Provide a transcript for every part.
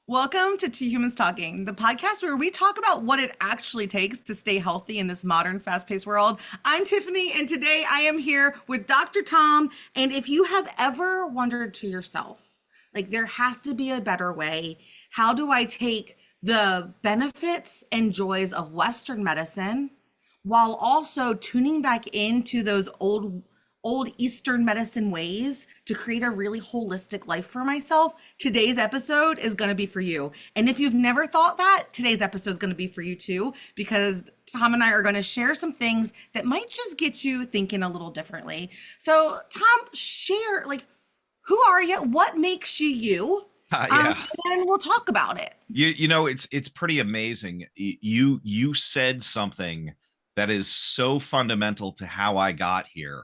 Welcome to Two Humans Talking, the podcast where we talk about what it actually takes to stay healthy in this modern, fast-paced world. I'm Tiffany, and today I am here with Dr. Tom. And if you have ever wondered to yourself, like there has to be a better way, how do I take the benefits and joys of Western medicine while also tuning back into those old Eastern medicine ways to create a really holistic life for myself, today's episode is going to be for you. And if you've never thought that, today's episode is going to be for you too, because Tom and I are going to share some things that might just get you thinking a little differently. So Tom, share, like, who are you? What makes you you? Yeah. And then we'll talk about it. It's pretty amazing. You said something that is so fundamental to how I got here,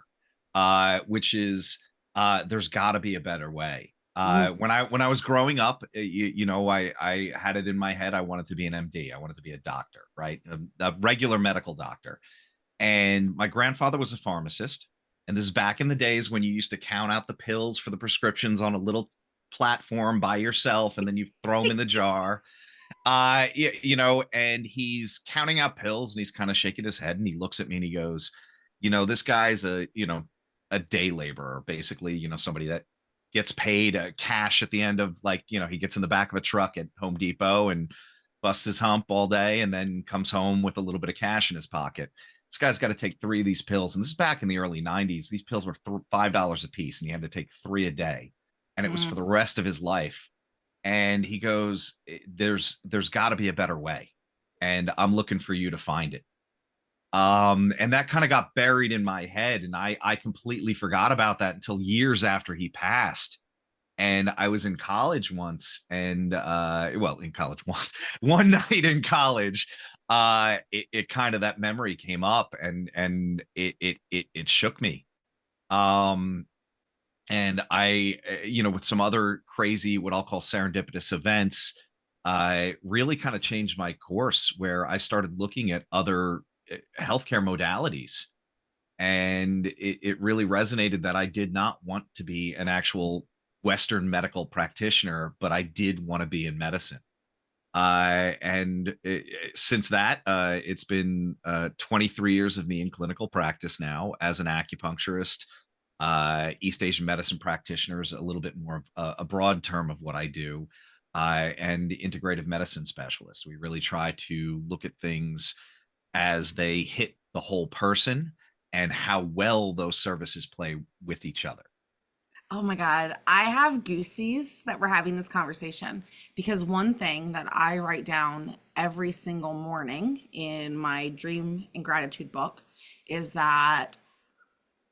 which is there's got to be a better way. Mm. When I was growing up, I had it in my head I wanted to be an MD. I wanted to be a doctor, right? A regular medical doctor. And my grandfather was a pharmacist. And this is back in the days when you used to count out the pills for the prescriptions on a little platform by yourself, and then you throw them in the jar. And he's counting out pills and he's kind of shaking his head and he looks at me and he goes, this guy's a day laborer, basically, somebody that gets paid cash at the end of, like, he gets in the back of a truck at Home Depot and busts his hump all day and then comes home with a little bit of cash in his pocket. This guy's got to take 3 of these pills. And this is back in the early 90s. These pills were $5 a piece and he had to take 3 a day. And it was for the rest of his life. And he goes, there's got to be a better way. And I'm looking for you to find it. And that kind of got buried in my head. And I completely forgot about that until years after he passed. And I was in college once in college once, one night in college, it kind of, that memory came up and it shook me. And I, with some other crazy, what I'll call serendipitous events, I really kind of changed my course where I started looking at other healthcare modalities. And it really resonated that I did not want to be an actual Western medical practitioner, but I did want to be in medicine. Since that, it's been 23 years of me in clinical practice now as an acupuncturist, East Asian medicine practitioner is a little bit more of a broad term of what I do, and integrative medicine specialist. We really try to look at things as they hit the whole person and how well those services play with each other. Oh my God. I have goosies that we're having this conversation because one thing that I write down every single morning in my dream and gratitude book is that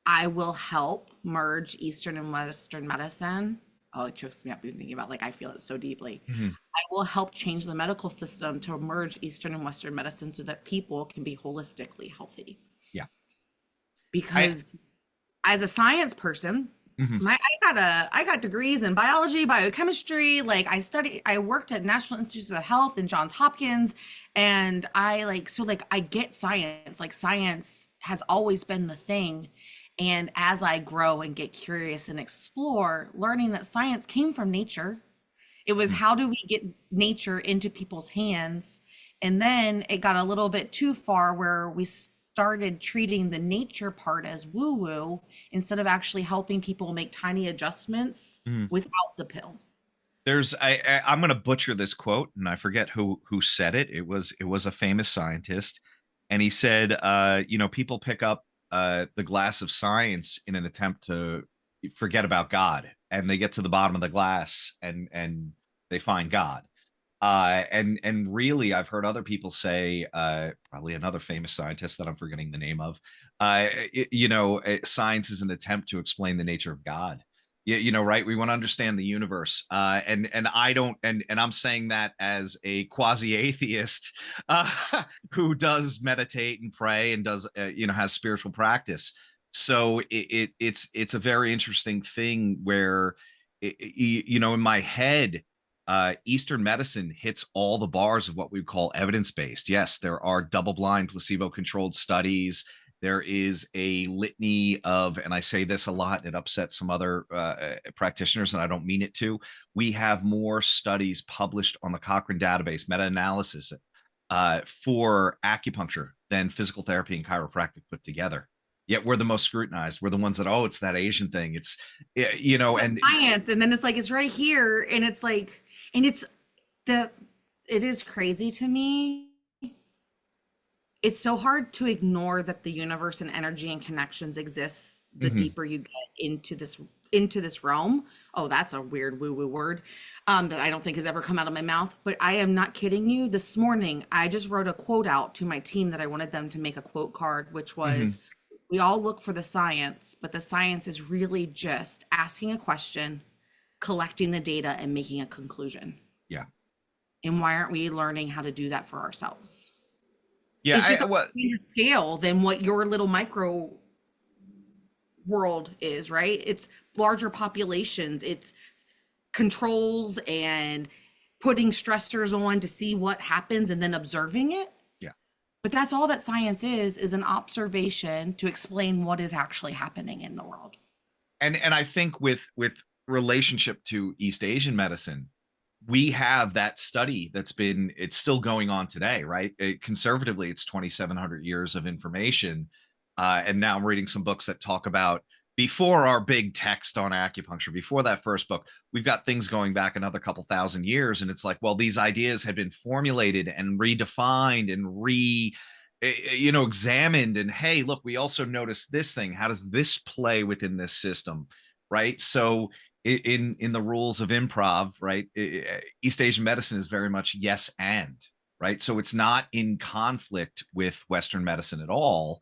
I will help merge Eastern and Western medicine. Oh, it chokes me up even thinking about, like, I feel it so deeply. Mhm. I will help change the medical system to merge Eastern and Western medicine so that people can be holistically healthy. Yeah. I Because as a science person, mhm. I got degrees in biology, biochemistry. Like I worked at National Institutes of Health and Johns Hopkins, and I get science. Like science has always been the thing. And as I grow and get curious and explore, learning that science came from nature, it was Mhm. how do we get nature into people's hands? And then it got a little bit too far where we started treating the nature part as woo woo instead of actually helping people make tiny adjustments Mhm. without the pill. I'm going to butcher this quote, and I forget who said it. It was a famous scientist, and he said, people pick up the glass of science in an attempt to forget about God, and they get to the bottom of the glass, and they find God. And really, I've heard other people say, probably another famous scientist that I'm forgetting the name of, science is an attempt to explain the nature of God. Right? We want to understand the universe, and I don't, and I'm saying that as a quasi atheist who does meditate and pray and does, has spiritual practice. So it's a very interesting thing where, in my head, Eastern medicine hits all the bars of what we call evidence based. Yes, there are double blind, placebo controlled studies There is a litany of, and I say this a lot, and it upsets some other practitioners, and I don't mean it to. We have more studies published on the Cochrane database, meta-analysis, for acupuncture than physical therapy and chiropractic put together. Yet we're the most scrutinized. We're the ones that, oh, it's that Asian thing. It's, It's and science, and then it's like it's right here, and it's like, and it's the it is crazy to me. It's so hard to ignore that the universe and energy and connections exists the mhm, deeper you get into this realm. Oh, that's a weird woo-woo word that I don't think has ever come out of my mouth. But I am not kidding you. This morning, I just wrote a quote out to my team that I wanted them to make a quote card, which was, mhm, we all look for the science, but the science is really just asking a question, collecting the data, and making a conclusion. yeah, And why aren't we learning how to do that for ourselves? yeah. It's just on Well, a grander scale than what your little micro world is, right? It's larger populations, it's controls and putting stressors on to see what happens and then observing it. yeah. But that's all that science is an observation to explain what is actually happening in the world. And I think with relationship to East Asian medicine, we have that study it's still going on today, right? Conservatively, it's 2,700 years of information. And now I'm reading some books that talk about before our big text on acupuncture, before that first book, we've got things going back another couple thousand years. And it's like, well, these ideas had been formulated and redefined and examined. And hey, look, we also noticed this thing. How does this play within this system? Right. So in the rules of improv, right? East Asian medicine is very much yes and, right? So it's not in conflict with Western medicine at all.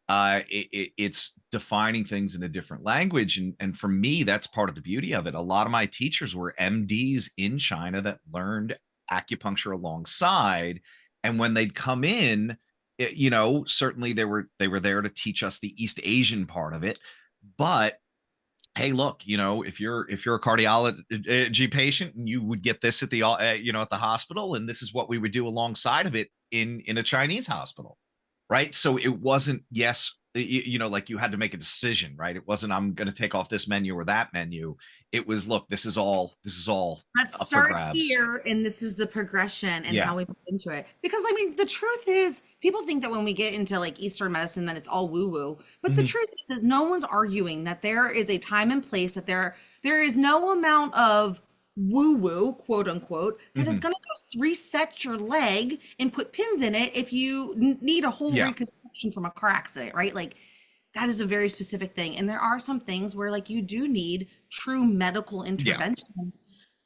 It's defining things in a different language, and for me, that's part of the beauty of it. A lot of my teachers were MDs in China that learned acupuncture alongside, and when they'd come in, certainly they were there to teach us the East Asian part of it, but hey, look, if you're a cardiology patient and you would get this at the at the hospital, and this is what we would do alongside of it in a Chinese hospital, right? So it wasn't yes, like you had to make a decision, right? It wasn't I'm going to take off this menu or that menu. It was look, this is all Let's up for start grabs. here, and this is the progression and Yeah. how we put into it. Because I mean, the truth is, people think that when we get into like Eastern medicine, that it's all woo-woo. But the Mhm. truth is no one's arguing that there is a time and place that there is no amount of woo-woo, quote unquote, that is Mhm. going to go reset your leg and put pins in it if you need a whole Yeah. reconstruction from a car accident, right? Like that is a very specific thing. And there are some things where like you do need true medical Yeah. intervention.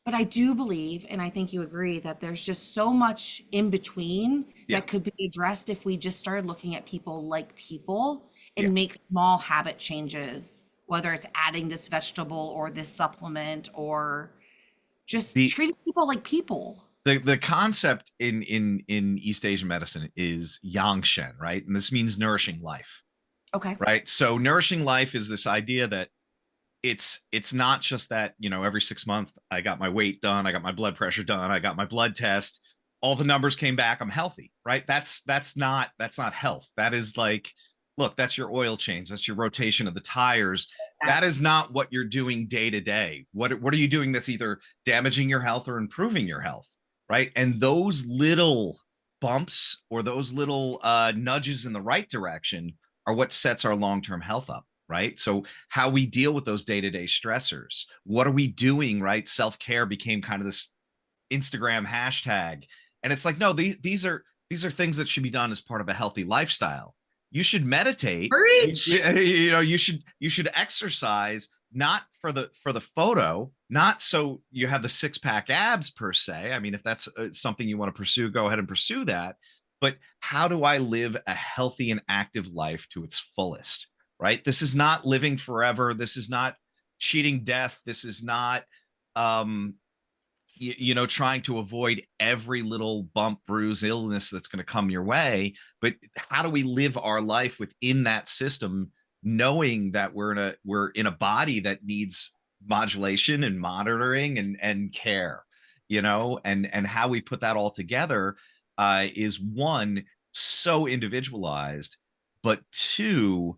But I do believe, and I think you agree, that there's just so much in between Yeah. that could be addressed if we just started looking at people like people Yeah. and make small habit changes, whether it's adding this vegetable or this supplement or just The treating people like people. the concept in East Asian medicine is yang shen, right? And this means nourishing life, Okay. right? So nourishing life is this idea that it's not just that, every 6 months I got my weight done, I got my blood pressure done, I got my blood test, all the numbers came back, I'm healthy, right? That's not health. That is like, look, that's your oil change, that's your rotation of the tires. That is not what you're doing day to day. What are you doing that's either damaging your health or improving your health, right? And those little bumps or those little nudges in the right direction are what sets our long-term health up, right? So how we deal with those day-to-day stressors, what are we doing, right? Self-care became kind of this Instagram hashtag, and it's like, no, these are things that should be done as part of a healthy lifestyle. You should meditate. Preach. You should exercise, not for the photo, not so you have the six-pack abs per se. I mean, if that's something you want to pursue, go ahead and pursue that. But how do I live a healthy and active life to its fullest? Right? This is not living forever. This is not cheating death. This is not um trying to avoid every little bump, bruise, illness that's going to come your way. But how do we live our life within that system, knowing that we're in a body that needs modulation and monitoring and care, and how we put that all together is one, so individualized, but two,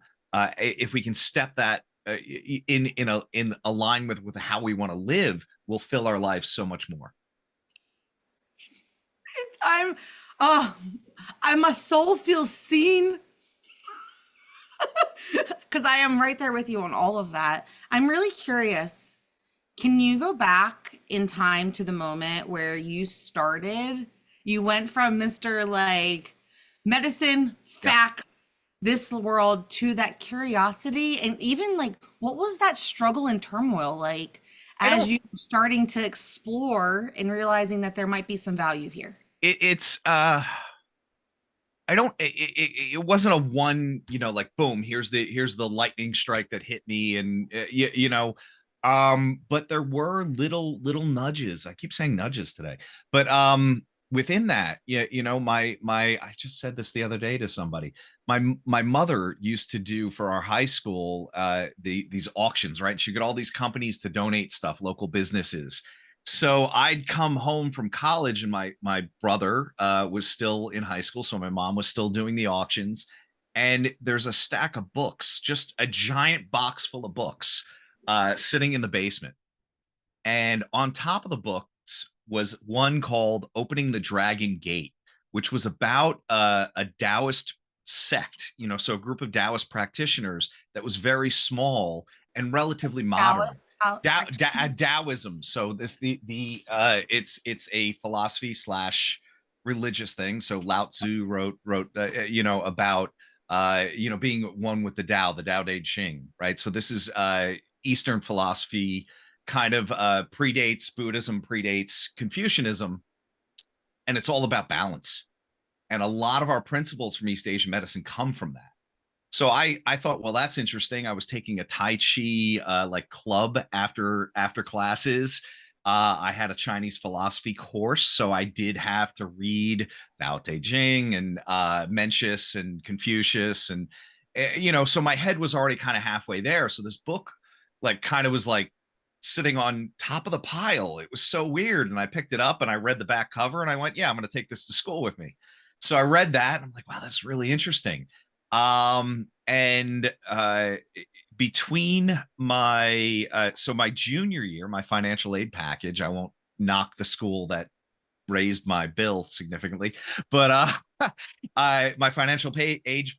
if we can step that in align with how we want to live, will fill our lives so much more. I'm, oh, my soul feels seen because I am right there with you on all of that. I'm really curious. Can you go back in time to the moment where you started? You went from Mr. like medicine, Yeah. facts, this world to that curiosity. And even like, what was that struggle and turmoil like I as don't you were starting to explore and realizing that there might be some value here? it's I don't it wasn't a one, like boom, here's the lightning strike that hit me, and but there were little nudges. I keep saying nudges today. But within that, yeah, my I just said this the other day to somebody. My mother used to do for our high school these auctions, right? She got all these companies to donate stuff, local businesses. So I'd come home from college, and my brother was still in high school, so my mom was still doing the auctions. And there's a stack of books, just a giant box full of books, sitting in the basement. And on top of the books was one called "Opening the Dragon Gate," which was about a Taoist sect, so a group of Taoist practitioners that was very small and relatively Dallas, modern. how practitioner? Taoism. So this the it's a philosophy slash religious thing. So Lao Tzu wrote about being one with the Tao Te Ching, right? So this is Eastern philosophy, kind of predates Buddhism, predates Confucianism, and it's all about balance. And a lot of our principles from East Asian medicine come from that. So I thought, well, that's interesting. I was taking a Tai Chi like club after classes. I had a Chinese philosophy course, so I did have to read Tao Te Ching and Mencius and Confucius, and so my head was already kind of halfway there. So this book, like, kind of was like sitting on top of the pile. It was so weird, and I picked it up and I read the back cover, and I went, yeah, I'm going to take this to school with me. So I read that, and I'm like, wow, that's really interesting. And between my so my junior year, my financial aid package, I won't knock the school that raised my bill significantly, but my financial aid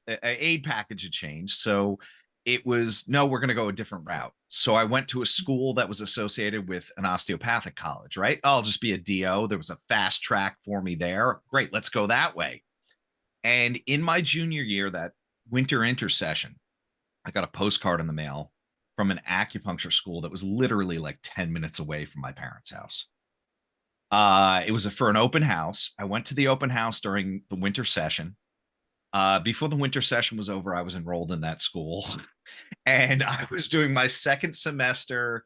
package had changed. So it was, no, we're going to go a different route. So I went to a school that was associated with an osteopathic college, right? I'll just be a DO. There was a fast track for me there. Great, let's go that way. And in my junior year, that winter intersession, I got a postcard in the mail from an acupuncture school that was literally like 10 minutes away from my parents' house. It was for an open house. I went to the open house during the winter session. Before the winter session was over, I was enrolled in that school. And I was doing my second semester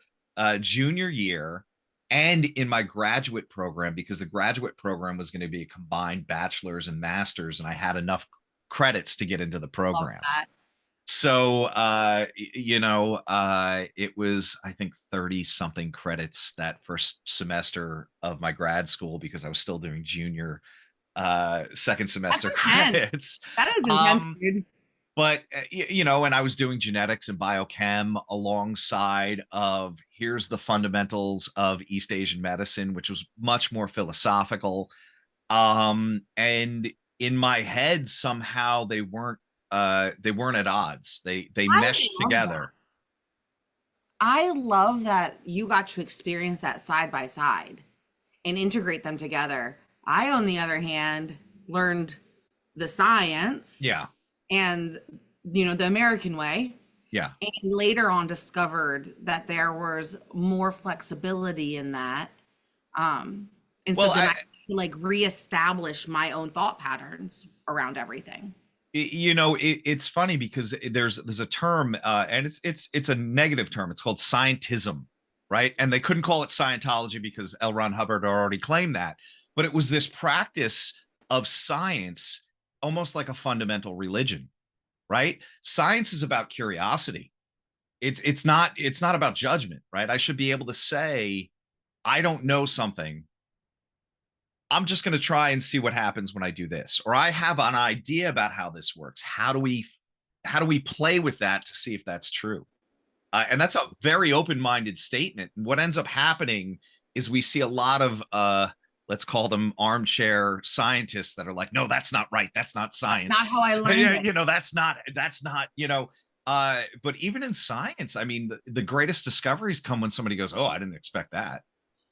junior year, and in my graduate program, because the graduate program was going to be a combined bachelor's and master's, and I had enough credits to get into the Love program. that. So it was, I think, 30 something credits that first semester of my grad school, because I was still doing junior second That's semester intense. credits. That is intense, um dude. but and I was doing genetics and biochem alongside of, here's the fundamentals of East Asian medicine, which was much more philosophical. And in my head, somehow they weren't at odds. They I meshed love that. together. I love that you got to experience that side by side and integrate them together. I, on the other hand, learned the science Yeah, and, the American way, yeah. and later on discovered that there was more flexibility in that. And so Well, then I had to like reestablish my own thought patterns around everything. it's funny because there's a term, and it's a negative term. It's called scientism, right? And they couldn't call it Scientology because L. Ron Hubbard already claimed that. But it was this practice of science, almost like a fundamental religion, right? Science is about curiosity. It's not about judgment, right? I should be able to say, I don't know something. I'm just going to try and see what happens when I do this. Or I have an idea about how this works. How do we how do we play with that to see if that's true? And that's a very open-minded statement. What ends up happening is we see a lot of let's call them armchair scientists that are like, no, that's not right. That's not That's not science. how I learned Yeah, it. that's not, but even in science, I mean, the greatest discoveries come when somebody goes, oh, I didn't expect that.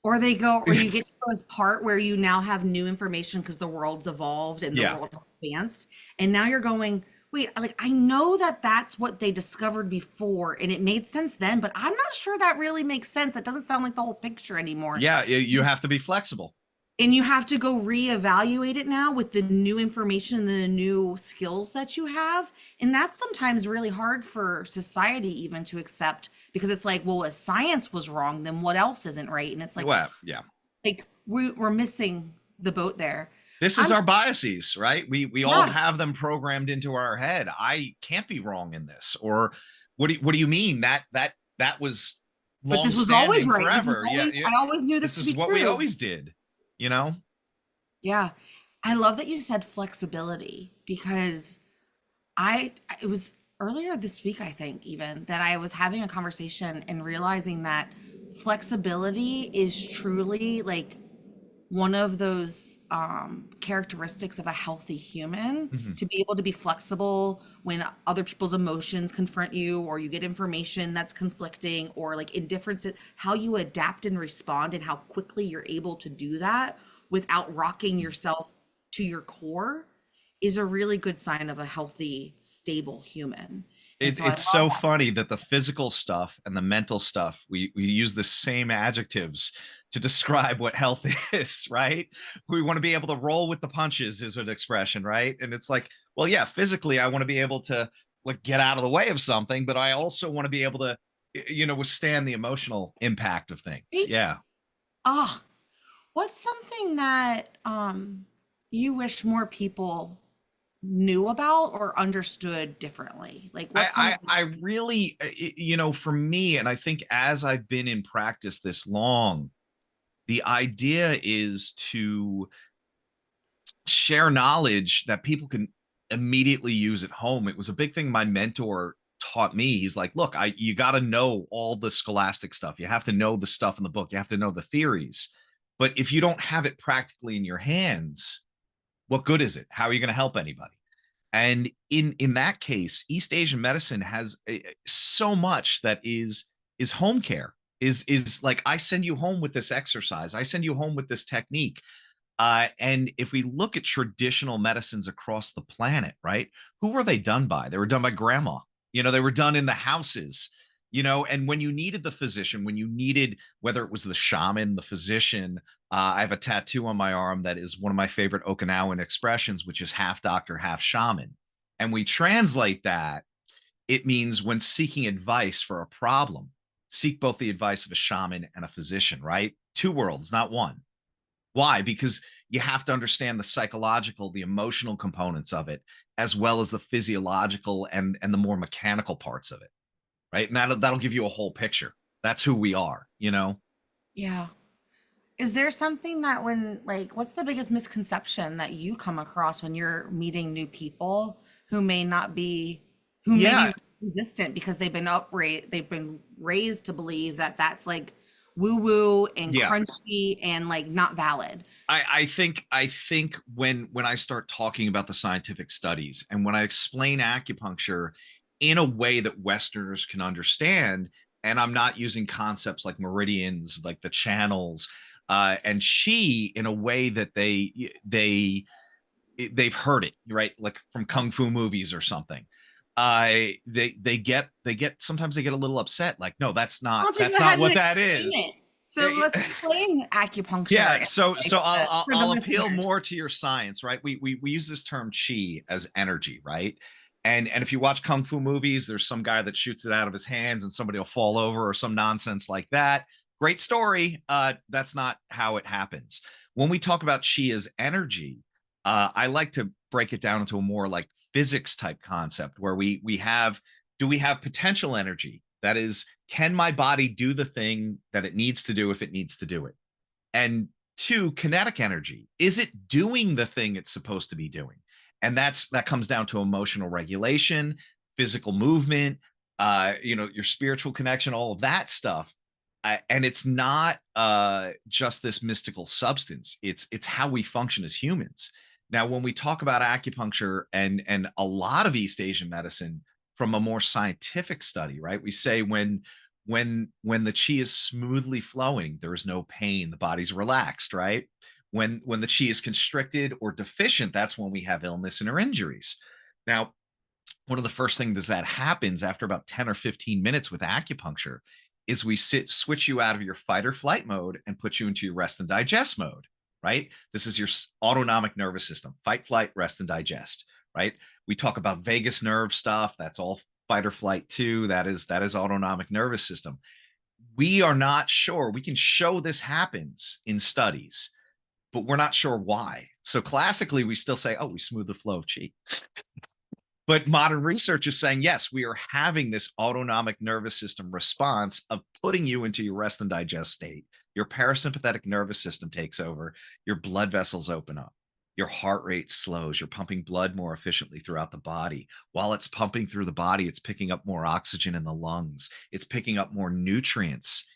Or they go, or you get to this part where you now have new information because the world's evolved and the Yeah. world has advanced. And now you're going, wait, like I know that that's what they discovered before and it made sense then, but I'm not sure that really makes sense. It doesn't sound like the whole picture anymore. Yeah, you have to be flexible. And you have to go reevaluate it now with the new information and the new skills that you have. And that's sometimes really hard for society even to accept because it's like, well, if science was wrong, then what else isn't right? And it's Well, yeah. like we're missing the boat there. This is I'm our biases, right? We all Yeah, have them programmed into our head. I can't be wrong in this. Or what do you mean? That was but long this was always standing right. This was forever. Yeah, always yeah. I always knew this This to is be what we true. always did, you know? Yeah. I love that you said flexibility because I it was earlier this week, I think, even that I was having a conversation and realizing that flexibility is truly like one of those characteristics of a healthy human Mhm. to be able to be flexible when other people's emotions confront you or you get information that's conflicting or like indifference, how you adapt and respond and how quickly you're able to do that without rocking yourself to your core is a really good sign of a healthy, stable human. And so I It's love so that. funny that the physical stuff and the mental stuff, we use the same adjectives to describe what health is, right? We want to be able to roll with the punches, is an expression, right? And it's like, well, yeah, physically, I want to be able to like get out of the way of something, but I also want to be able to, withstand the emotional impact of things. Yeah. Ah, what's something that you wish more people knew about or understood differently? Like what's one of I really, for me, and I think as I've been in practice this long, the idea is to share knowledge that people can immediately use at home. It was a big thing my mentor taught me. He's like, look, you got to know all the scholastic stuff. You have to know the stuff in the book. You have to know the theories. But if you don't have it practically in your hands, what good is it? How are you going to help anybody? And in that case, East Asian medicine has so much that is home care. Is like, I send you home with this exercise. I send you home with this technique. And if we look at traditional medicines across the planet, right? Who were they done by? They were done by grandma. They were done in the houses. And when you needed the physician, when you needed, whether it was the shaman, the physician, I have a tattoo on my arm that is one of my favorite Okinawan expressions, which is half doctor, half shaman. And we translate that, it means when seeking advice for a problem, seek both the advice of a shaman and a physician, right? Two worlds, not one. Why? Because you have to understand the psychological, the emotional components of it, as well as the physiological and the more mechanical parts of it, right? And that'll give you a whole picture. That's who we are. Yeah. Is there something that when like what's the biggest misconception that you come across when you're meeting new people who may not be who may Yeah, be resistant because they've been raised to believe that that's like woo woo and yeah. crunchy and like not valid. I think when I start talking about the scientific studies and when I explain acupuncture in a way that Westerners can understand, and I'm not using concepts like meridians, like the channels, and chi in a way that they've heard it, right, like from kung fu movies or something. They get sometimes they get a little upset, like, no, that's I not don't take that's you not ahead and what that explain is. it. So let's explain acupuncture Yeah, so for the I'll appeal listeners. more to your science, right? We use this term chi as energy, right? And if you watch kung fu movies, there's some guy that shoots it out of his hands and somebody will fall over or some nonsense like that. Great story. That's not how it happens. When we talk about chi as energy, I like to break it down into a more like physics type concept where we have, do we have potential energy? That is, can my body do the thing that it needs to do if it needs to do it? And two, kinetic energy, is it doing the thing it's supposed to be doing? And that comes down to emotional regulation, physical movement, your spiritual connection, all of that stuff. And it's not just this mystical substance. It's how we function as humans. Now, when we talk about acupuncture and a lot of East Asian medicine from a more scientific study, right? We say when the chi is smoothly flowing, there is no pain, the body's relaxed, right? When the chi is constricted or deficient, that's when we have illness and or injuries. Now, one of the first things that happens after about 10 or 15 minutes with acupuncture is we switch you out of your fight or flight mode and put you into your rest and digest mode, right? This is your autonomic nervous system, fight, flight, rest, and digest, right? We talk about vagus nerve stuff. That's all fight or flight too. That is autonomic nervous system. We are not sure. We can show this happens in studies, but we're not sure why. So classically, we still say, oh, we smooth the flow of chi. But modern research is saying, yes, we are having this autonomic nervous system response of putting you into your rest and digest state. Your parasympathetic nervous system takes over. Your blood vessels open up. Your heart rate slows. You're pumping blood more efficiently throughout the body. While it's pumping through the body, it's picking up more oxygen in the lungs. It's picking up more nutrients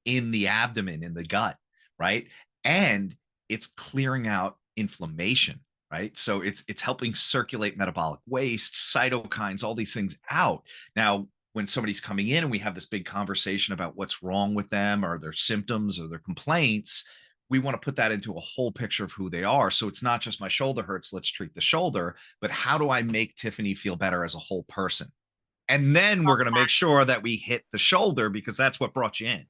in the abdomen, in the gut, right? And it's clearing out inflammation. Right. So it's helping circulate metabolic waste, cytokines, all these things out. Now, when somebody's coming in and we have this big conversation about what's wrong with them or their symptoms or their complaints, we want to put that into a whole picture of who they are. So it's not just my shoulder hurts, let's treat the shoulder, but how do I make Tiffany feel better as a whole person? And then we're going to make sure that we hit the shoulder because that's what brought you in.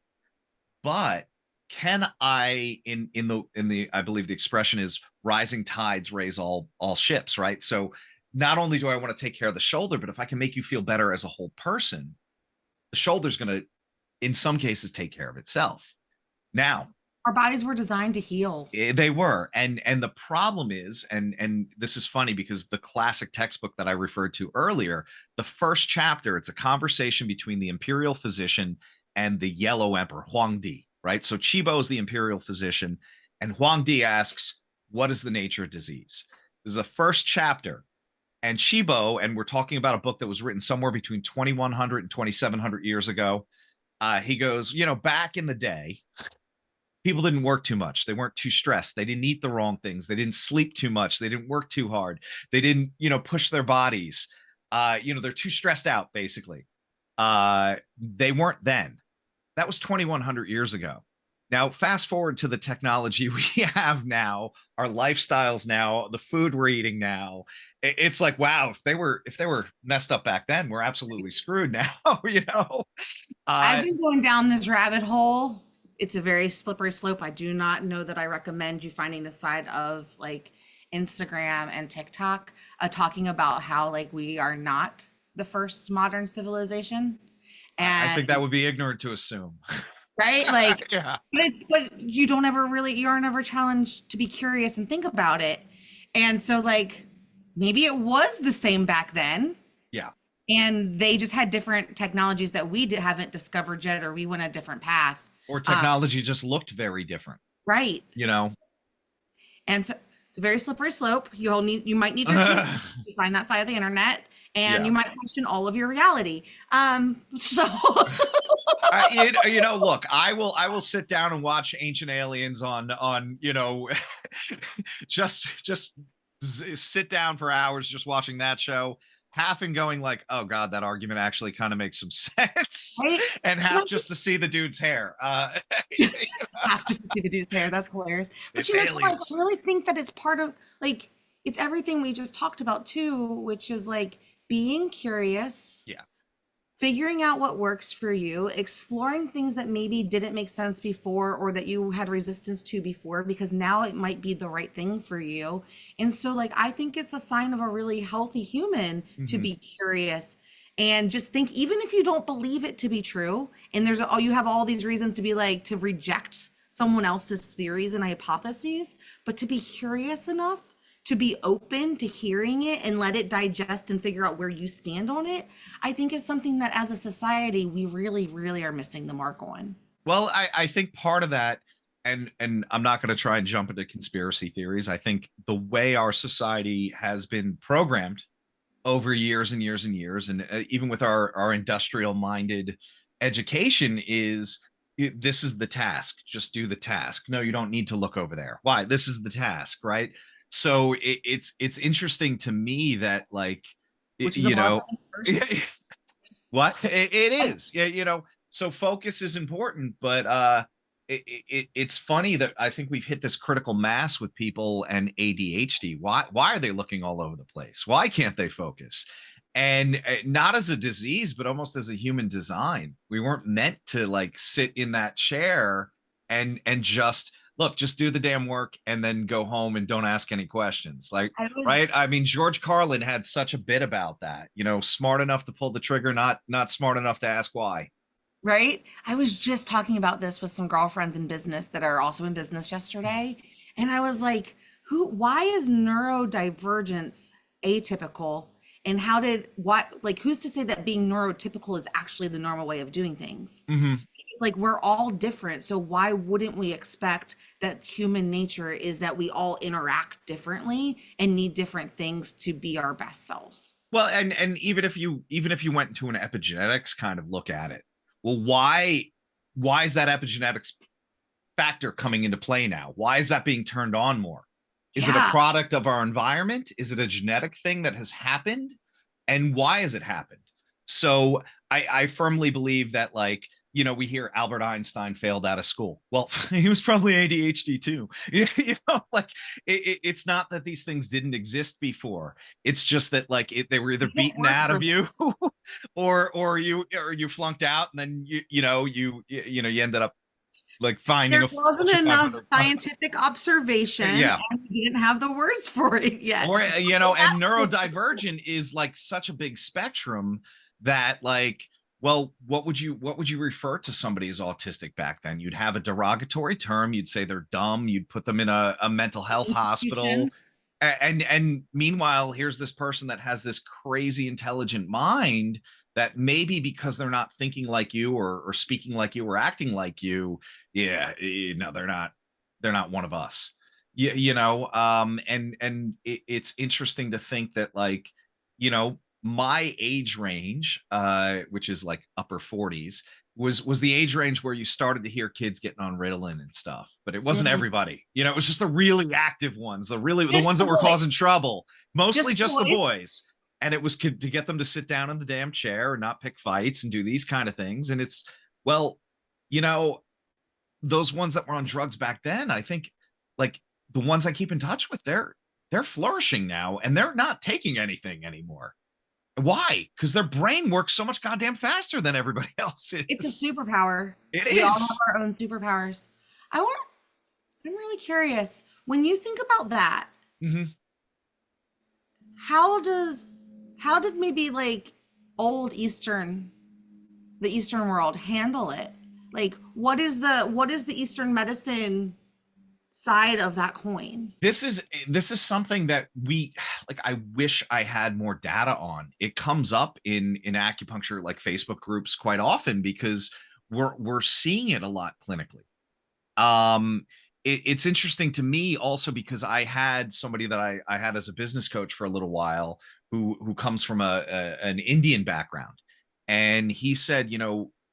But can I in the I believe the expression is rising tides raise all ships, right? So not only do I want to take care of the shoulder, but if I can make you feel better as a whole person, the shoulder's going to in some cases take care of itself. Now, our bodies were designed to heal. They were. And the problem is, and this is funny because the classic textbook that I referred to earlier, the first chapter, it's a conversation between the imperial physician and the yellow emperor, Huangdi. Right. So Chibo is the imperial physician and Huangdi asks, what is the nature of disease? This is the first chapter. And Chibo, and we're talking about a book that was written somewhere between 2100 and 2700 years ago. He goes, back in the day, people didn't work too much. They weren't too stressed. They didn't eat the wrong things. They didn't sleep too much. They didn't work too hard. They didn't, push their bodies. They're too stressed out, basically. They weren't then. That was 2100 years ago. Now, fast forward to the technology we have now, our lifestyles now, the food we're eating now. It's like, wow, if they were messed up back then, we're absolutely screwed now, I've been going down this rabbit hole. It's a very slippery slope. I do not know that I recommend you finding the side of like Instagram and TikTok talking about how like we are not the first modern civilization. And I think that would be ignorant to assume. Right? Like, yeah. But you aren't ever challenged to be curious and think about it. And so like, maybe it was the same back then. Yeah. And they just had different technologies that we haven't discovered yet, or we went a different path. Or technology just looked very different. Right. And so it's a very slippery slope. You might need your team to find that side of the internet. And you might question all of your reality. Look, I will sit down and watch Ancient Aliens on just sit down for hours just watching that show, half and going like, oh God, that argument actually kind of makes some sense. Right? And half just to see the dude's hair. Half just to see the dude's hair. That's hilarious. But I really think that it's part of like, it's everything we just talked about too, which is like, being curious, figuring out what works for you, exploring things that maybe didn't make sense before or that you had resistance to before, because now it might be the right thing for you. And so like, I think it's a sign of a really healthy human to be curious and just think, even if you don't believe it to be true, and you have all these reasons to be like, to reject someone else's theories and hypotheses, but to be curious enough to be open to hearing it and let it digest and figure out where you stand on it, I think is something that as a society, we really, really are missing the mark on. Well, I think part of that, and I'm not going to try and jump into conspiracy theories. I think the way our society has been programmed over years and years and years, and even with our industrial minded education, is this is the task, just do the task. No, you don't need to look over there. Why? This is the task, right? So it's interesting to me that, like, which is a you blessing know, and a curse. what it I, is. Yeah, so focus is important, but it's funny that I think we've hit this critical mass with people and ADHD. Why are they looking all over the place? Why can't they focus? And not as a disease, but almost as a human design. We weren't meant to like sit in that chair and just look, just do the damn work and then go home and don't ask any questions. Like, I right? was I mean, George Carlin had such a bit about that. Smart enough to pull the trigger, not smart enough to ask why. right. I was just talking about this with some girlfriends in business that are also in business yesterday. And I was like, why is neurodivergence atypical? And who's to say that being neurotypical is actually the normal way of doing things? Mm-hmm. It's like we're all different. So why wouldn't we expect that human nature is that we all interact differently and need different things to be our best selves? Well, and even if you went into an epigenetics kind of look at it, well, why is that epigenetics factor coming into play now? Why is that being turned on more? Is it a Yeah. product of our environment? Is it a genetic thing that has happened? And why has it happened? So I firmly believe that, like, we hear Albert Einstein failed out of school. Well, he was probably ADHD too. Like it's not that these things didn't exist before. It's just that, like, they were either It didn't beaten work out for of them. you, or you flunked out, and then you ended up like finding There a wasn't Fortune enough 500. scientific observation Yeah. and we didn't have the words for it yet. Or and That's neurodivergent is like such a big spectrum that, like, well, what would you refer to somebody as autistic back then? You'd have a derogatory term, you'd say they're dumb, you'd put them in a mental health hospital. institution. And meanwhile, here's this person that has this crazy intelligent mind that, maybe because they're not thinking like you, or speaking like you, or acting like you, yeah, no, they're not one of us. And it's interesting to think that, like, my age range, which is like upper 40s, was the age range where you started to hear kids getting on Ritalin and stuff, but it wasn't Mhm. everybody. It was just the really active ones, the Just ones the that were boys. causing trouble, mostly Just the just the boys. boys. And it was to get them to sit down in the damn chair and not pick fights and do these kind of things. And it's, well, you know, those ones that were on drugs back then, I think, like, the ones I keep in touch with, they're flourishing now, and they're not taking anything anymore. Why? Because their brain works so much goddamn faster than everybody It's a else's. superpower. It We all have is. our own superpowers. I want I'm really curious. When you think about that, Mhm. how does how did maybe like old Eastern the Eastern world handle it? Like what is the Eastern medicine side of that coin? This is something that we, like, I wish I had more data on. It comes up in acupuncture, like, Facebook groups quite often, because we're seeing it a lot clinically. It's interesting to me also because I had somebody that I had as a business coach for a little while, who comes from an Indian background, and he said,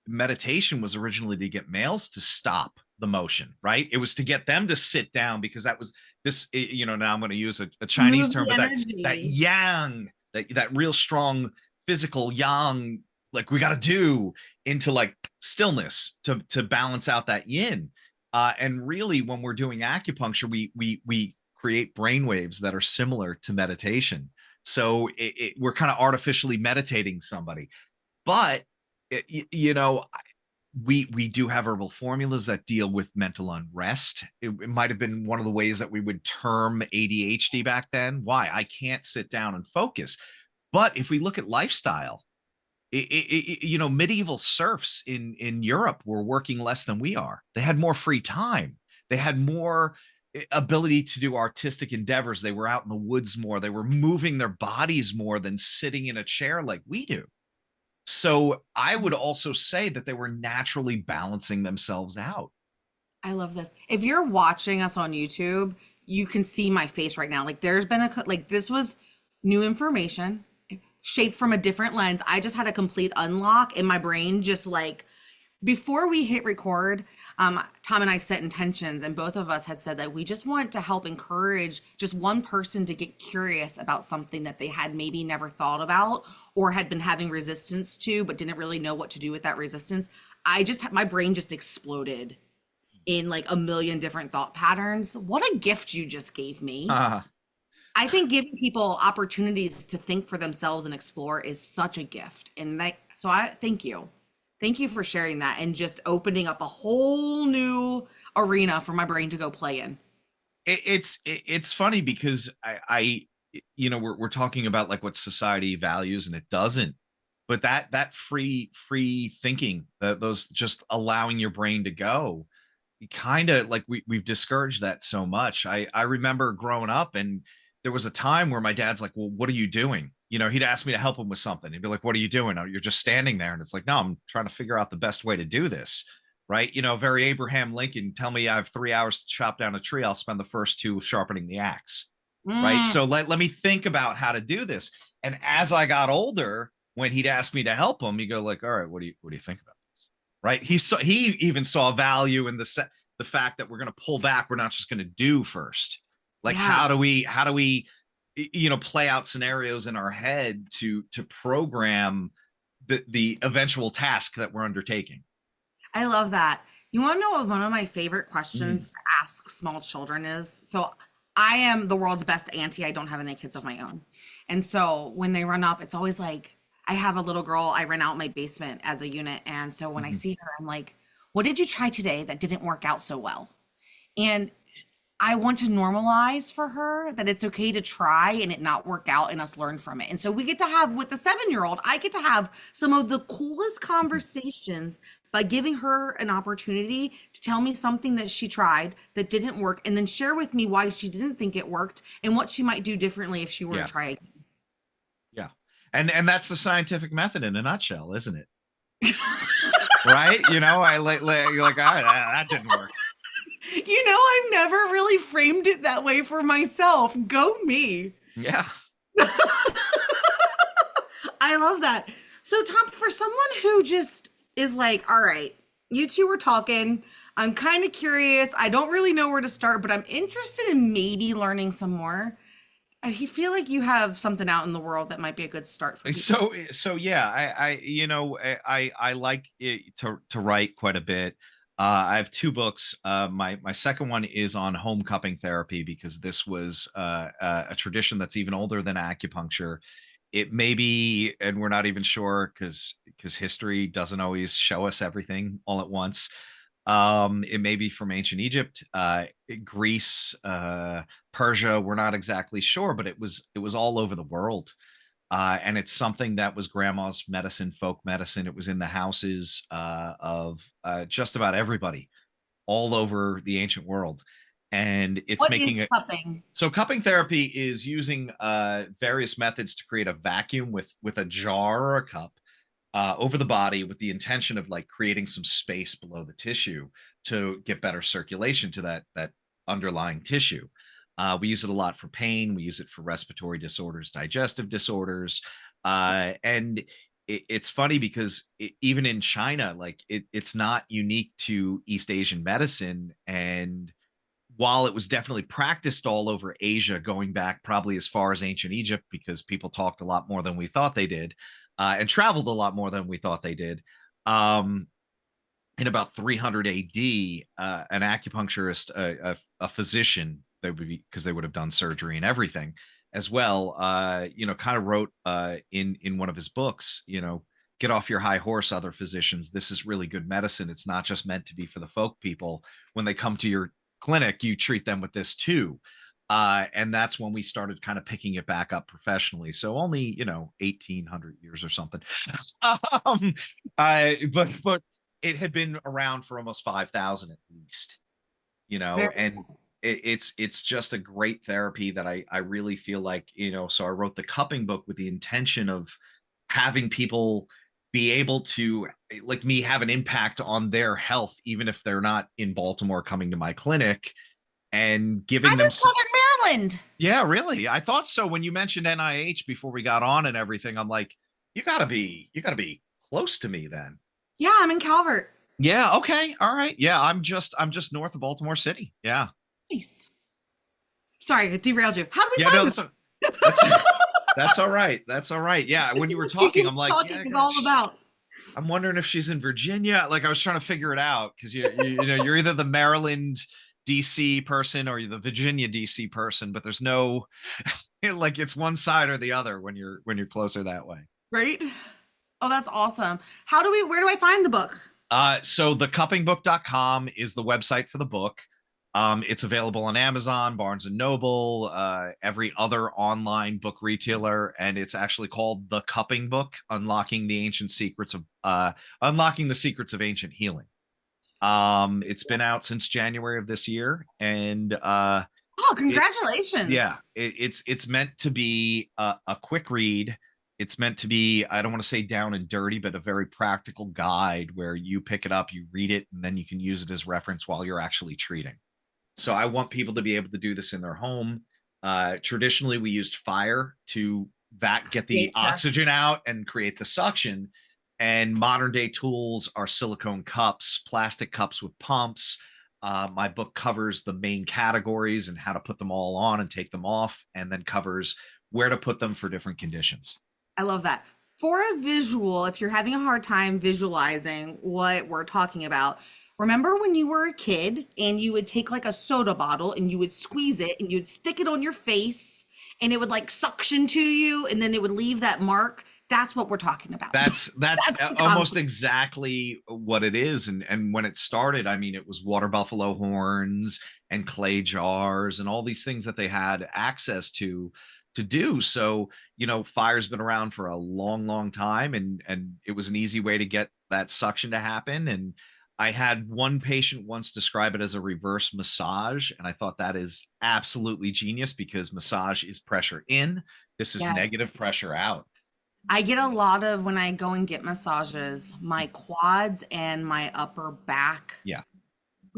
meditation was originally to get males to stop the motion, right? It was to get them to sit down, because that was this. Now I'm going to use a Chinese Move term, the but that energy. yang, that real strong physical yang, like, we got to do into, like, stillness to balance out that yin. And really, when we're doing acupuncture, we create brain waves that are similar to meditation. So we're kind of artificially meditating somebody. But it, you know, we do have herbal formulas that deal with mental unrest. It might have been one of the ways that we would term ADHD back then. Why? I can't sit down and focus. But if we look at lifestyle, medieval serfs in Europe were working less than we are. They had more free time. They had more ability to do artistic endeavors. They were out in the woods more. They were moving their bodies more than sitting in a chair like we do. So I would also say that they were naturally balancing themselves out. I love this. If you're watching us on YouTube, you can see my face right now. Like there's been like this was new information. shaped from a different lens. I just had a complete unlock in my brain, just like before we hit record. Tom and I set intentions, and both of us had said that we just want to help encourage just one person to get curious about something that they had maybe never thought about or had been having resistance to, but didn't really know what to do with that resistance. My brain just exploded in like a million different thought patterns. What a gift you just gave me. Uh, I think giving people opportunities to think for themselves and explore is such a gift. And so I thank you. Thank you for sharing that and just opening up a whole new arena for my brain to go play in. it's funny because we're talking about like what society values and it doesn't, but that free thinking, those just allowing your brain to go, kind of like we've discouraged that so much. I remember growing up, and there was a time where my dad's like, well, what are you doing? He'd ask me to help him with something. He'd be like, what are you doing? Oh, you're just standing there. And it's like, no, I'm trying to figure out the best way to do this. Right. Very Abraham Lincoln, tell me I have 3 hours to chop down a tree. I'll spend the first two sharpening the axe. Right. Mm, So let me think about how to do this. And as I got older, when he'd ask me to help him, you go like, all right, what do you think about this? Right. He even saw value in the fact that we're going to pull back. We're not just going to do first. Like, yeah, how do we play out scenarios in our head to program the eventual task that we're undertaking. I love that. You want to know what one of my favorite Mm. questions to ask small children is? So I am the world's best auntie. I don't have any kids of my own. And so when they run up, it's always like, I have a little girl, I rent out my basement as a unit. And so when I Mhm. see her, I'm like, what did you try today that didn't work out so well? And I want to normalize for her that it's okay to try and it not work out and us learn from it. And so we get to have with the 7 year old, I get to have some of the coolest Mhm. conversations by giving her an opportunity to tell me something that she tried that didn't work and then share with me why she didn't think it worked and what she might do differently if she were to Yeah, try again. yeah, and that's the scientific method in a nutshell, isn't it? Right? I like that didn't work. I've never really framed it that way for myself. Go me. Yeah. I love that. So, Tom, for someone who just is like, all right, you two were talking. I'm kind of curious. I don't really know where to start, but I'm interested in maybe learning some more. I feel like you have something out in the world that might be a good start for people. So yeah, I like it to write quite a bit. I have two books. My second one is on home cupping therapy, because this was a tradition that's even older than acupuncture. It may be, and we're not even sure, because history doesn't always show us everything all at once. It may be from ancient Egypt, Greece, Persia. We're not exactly sure, but it was all over the world. And it's something that was grandma's medicine, folk medicine. It was in the houses of just about everybody all over the ancient world. And it's What is making it cupping? so cupping therapy is using various methods to create a vacuum with a jar or a cup over the body, with the intention of like creating some space below the tissue to get better circulation to that underlying tissue. We use it a lot for pain. We use it for respiratory disorders, digestive disorders, and it's funny because even in China, like it's not unique to East Asian medicine. And while it was definitely practiced all over Asia, going back probably as far as ancient Egypt, because people talked a lot more than we thought they did, and traveled a lot more than we thought they did. Um, in about 300 AD, an acupuncturist, a physician, they would be, because they would have done surgery and everything as well. Kind of wrote in one of his books, get off your high horse, other physicians. This is really good medicine. It's not just meant to be for the folk people. When they come to your clinic, you treat them with this too. And that's when we started kind of picking it back up professionally. So only 1800 years or something. um, but it had been around for almost 5,000 at least, Very and it's just a great therapy that I really feel like, so I wrote the cupping book with the intention of having people be able to, like me, have an impact on their health, even if they're not in Baltimore coming to my clinic, and giving I'm them in Southern Maryland. Yeah, really. I thought so when you mentioned NIH before we got on and everything. I'm like, you gotta be close to me then. Yeah, I'm in Calvert. Yeah, okay. All right. Yeah, I'm just north of Baltimore City. Yeah. Nice. Sorry, I derailed you. How do we Yeah, no, find that's this? that's all right. That's all right. Yeah, This when is you were what Two talking, I'm Humans like, Talking yeah, is all gosh, about. I'm wondering if she's in Virginia. Like I was trying to figure it out because you're either the Maryland DC person or you're the Virginia DC person, but there's no like it's one side or the other when you're closer that way. Right? Oh, that's awesome. Where do I find the book? So thecuppingbook.com is the website for the book. It's available on Amazon, Barnes and Noble, every other online book retailer, and it's actually called The Cupping Book: Unlocking the Secrets of Ancient Healing. It's been out since January of this year, and Oh, it yeah, congratulations. it's meant to be a quick read. It's meant to be, I don't want to say down and dirty, but a very practical guide where you pick it up, you read it, and then you can use it as reference while you're actually treating. So I want people to be able to do this in their home. Traditionally, we used fire to get the Yeah. oxygen out and create the suction. And modern day tools are silicone cups, plastic cups with pumps. My book covers the main categories and how to put them all on and take them off, and then covers where to put them for different conditions. I love that. For a visual, if you're having a hard time visualizing what we're talking about, remember when you were a kid and you would take like a soda bottle and you would squeeze it and you'd stick it on your face and it would like suction to you and then it would leave that mark? That's what we're talking about. That's That's the almost concept. exactly what it is. And when it started, I mean, it was water buffalo horns and clay jars and all these things that they had access to do. So, fire's been around for a long, long time, and it was an easy way to get that suction to happen. And I had one patient once describe it as a reverse massage, and I thought that is absolutely genius because massage is pressure in, this is Yeah. negative pressure out. I get a lot of when I go and get massages, my quads and my upper back Yeah.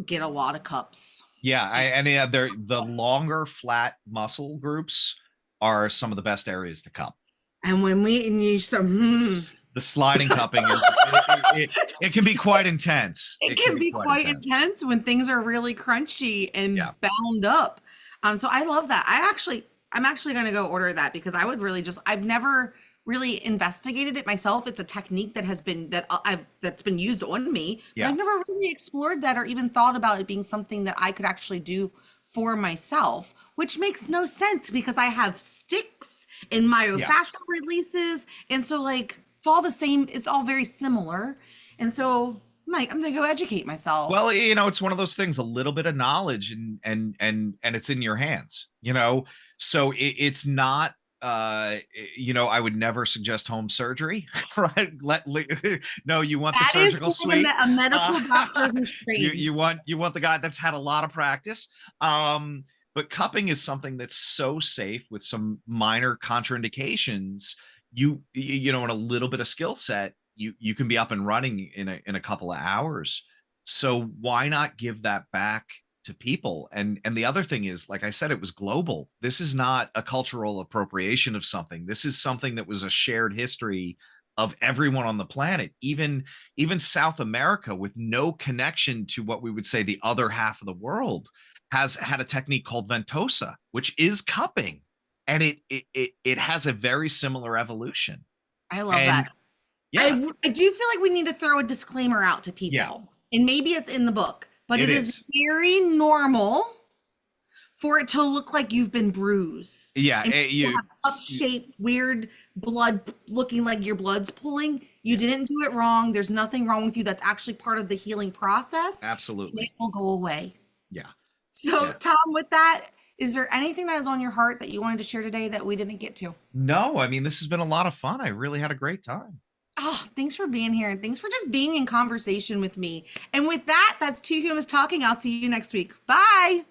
get a lot of cups. Yeah, and yeah, they're the longer flat muscle groups are some of the best areas to cup. And and you start, The sliding cupping it can be quite intense. it It can can be be quite quite intense. intense when things are really crunchy and Yeah. bound up. So I love that. I'm actually going to go order that because I would really I've never really investigated it myself. It's a technique that has been that's been used on me, but Yeah. I've never really explored that or even thought about it being something that I could actually do for myself, which makes no sense because I have sticks and Yeah. myofascial releases, and so like it's all the same. It's all very similar, and so Mike, I'm gonna go educate myself. Well, it's one of those things, a little bit of knowledge and it's in your hands. So it's not I would never suggest home surgery, right? No, you want the That is surgical for suite. a medical doctor who's you trained. you want the guy that's had a lot of practice. But cupping is something that's so safe with some minor contraindications. In a little bit of skill set, you can be up and running in a couple of hours. So why not give that back to people? And the other thing is, like I said, it was global. This is not a cultural appropriation of something. This is something that was a shared history of everyone on the planet, even South America, with no connection to what we would say the other half of the world, has had a technique called ventosa, which is cupping, and it has a very similar evolution. I love And that. yeah, I do feel like we need to throw a disclaimer out to yeah, people, and maybe it's in the book, but it it is is. very normal for it to look like you've been bruised Yeah, and you have cup-shaped, weird blood looking like your blood's pulling. You didn't do it wrong. There's nothing wrong with you. That's actually part of the healing process. And it absolutely. will go away. Yeah, So, yeah. Tom, with that, is there anything that is on your heart that you wanted to share today that we didn't get to? No, I mean, this has been a lot of fun. I really had a great time. Oh, thanks for being here and thanks for just being in conversation with me. And with that, that's Two Humans Talking. I'll see you next week. Bye.